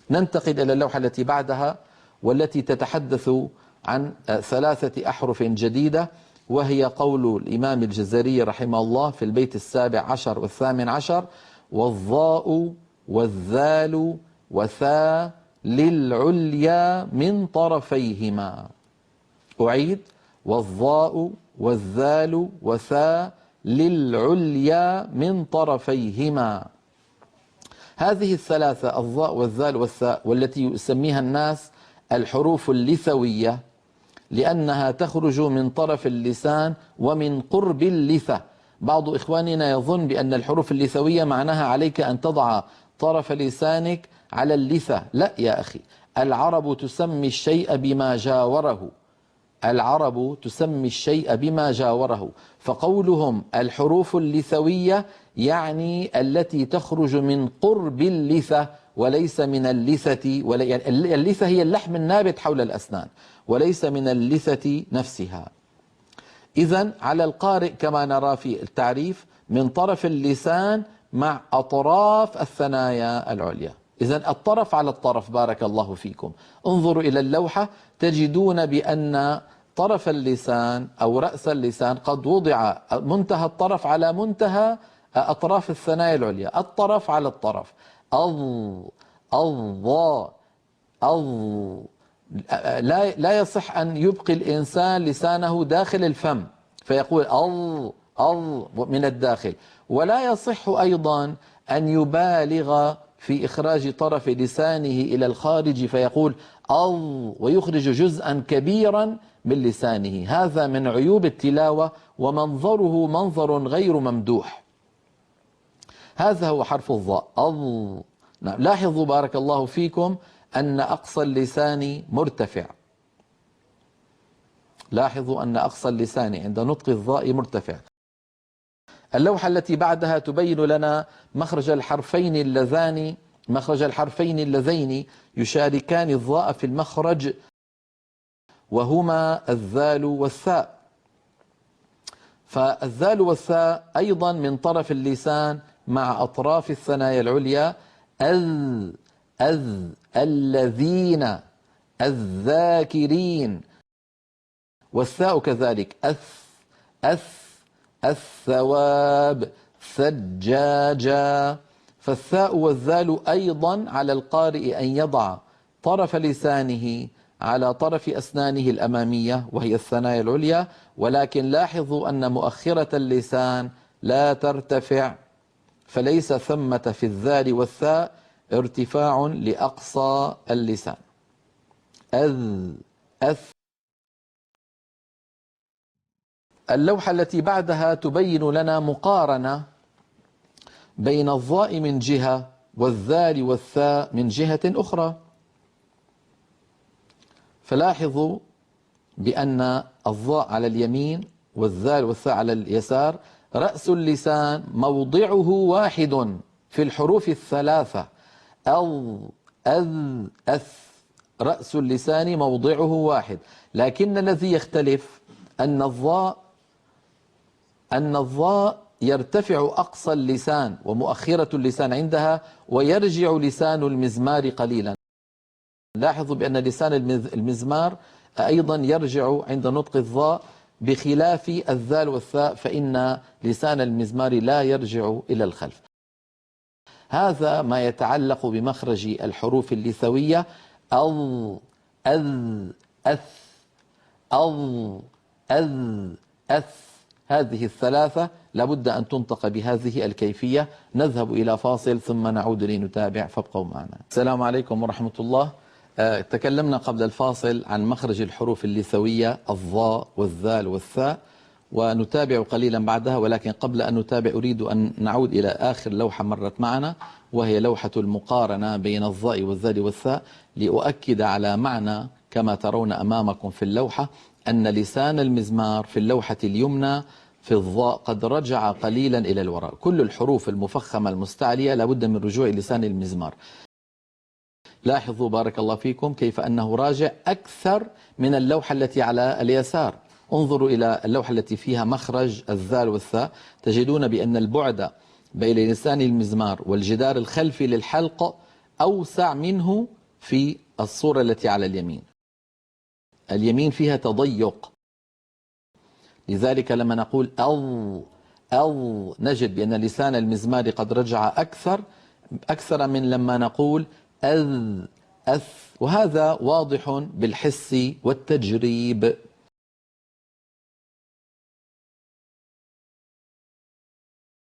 ننتقل إلى اللوحة التي بعدها والتي تتحدث عن 3 أحرف جديدة، وهي قول الإمام الجزري رحمه الله في البيت 17 و18: والظاء والذال وثاء للعليا من طرفيهما. أعيد: والظاء والذال وثاء للعليا من طرفيهما. هذه ال3: الظاء والذال والثاء، والتي يسميها الناس الحروف اللثوية لأنها تخرج من طرف اللسان ومن قرب اللثة. بعض إخواننا يظن بأن الحروف اللثوية معناها عليك أن تضع طرف لسانك على اللثة. لا يا أخي، العرب تسمي الشيء بما جاوره. العرب تسمي الشيء بما جاوره، فقولهم الحروف اللثوية يعني التي تخرج من قرب اللثة وليس من اللثة. يعني اللثة هي اللحم النابت حول الأسنان وليس من اللثة نفسها. إذن على القارئ كما نرى في التعريف من طرف اللسان مع أطراف الثنايا العليا. إذن الطرف على الطرف. بارك الله فيكم. انظروا إلى اللوحة تجدون بأن طرف اللسان أو رأس اللسان قد وضع منتهى الطرف على منتهى أطراف الثنايا العليا، الطرف على الطرف. لا يصح أن يبقي الإنسان لسانه داخل الفم فيقول من الداخل، ولا يصح أيضا أن يبالغ في إخراج طرف لسانه إلى الخارج فيقول ويخرج جزءا كبيرا من لسانه. هذا من عيوب التلاوة ومنظره منظر غير ممدوح. هذا هو حرف الظاء. نعم. لاحظوا بارك الله فيكم أن أقصى اللسان مرتفع. لاحظوا أن أقصى اللسان عند نطق الظاء مرتفع. اللوحة التي بعدها تبين لنا مخرج الحرفين اللذين يشاركان الظاء في المخرج، وهما الذال والثاء. فالذال والثاء أيضا من طرف اللسان مع أطراف الثنايا العليا. الذين، الذاكرين. والثاء كذلك الثواب، ثجاجا. فالثاء والذال أيضا على القارئ أن يضع طرف لسانه على طرف أسنانه الأمامية وهي الثنايا العليا، ولكن لاحظوا أن مؤخرة اللسان لا ترتفع، فليس ثمة في الذال والثاء ارتفاع لأقصى اللسان. اللوحة التي بعدها تبين لنا مقارنة بين الظاء من جهة والذال والثاء من جهة أخرى. فلاحظوا بأن الظاء على اليمين والذال والثاء على اليسار. رأس اللسان موضعه واحد في الحروف الثلاثة. رأس اللسان موضعه واحد، لكن الذي يختلف أن الظاء يرتفع أقصى اللسان ومؤخرة اللسان عندها، ويرجع لسان المزمار قليلا. لاحظوا بأن لسان المزمار أيضا يرجع عند نطق الظاء، بخلاف الذال والثاء فإن لسان المزمار لا يرجع إلى الخلف. هذا ما يتعلق بمخرج الحروف اللثوية. هذه الثلاثة لابد أن تنطق بهذه الكيفية. نذهب إلى فاصل ثم نعود لنتابع، فابقوا معنا. السلام عليكم ورحمة الله. تكلمنا قبل الفاصل عن مخرج الحروف اللثوية الظاء والذال والثاء، ونتابع قليلا بعدها، ولكن قبل أن نتابع أريد أن نعود إلى آخر لوحة مرت معنا، وهي لوحة المقارنة بين الظاء والذال والثاء، لأؤكد على معنى كما ترون أمامكم في اللوحة أن لسان المزمار في اللوحة اليمنى في الظاء قد رجع قليلا إلى الوراء. كل الحروف المفخمة المستعلية لابد من رجوع لسان المزمار. لاحظوا بارك الله فيكم كيف أنه راجع أكثر من اللوحة التي على اليسار. انظروا إلى اللوحة التي فيها مخرج الذال والثاء، تجدون بأن البعد بين لسان المزمار والجدار الخلفي للحلق أوسع منه في الصورة التي على اليمين. اليمين فيها تضيق، لذلك لما نقول أو نجد بأن لسان المزمار قد رجع أكثر من لما نقول أذ، وهذا واضح بالحس والتجريب.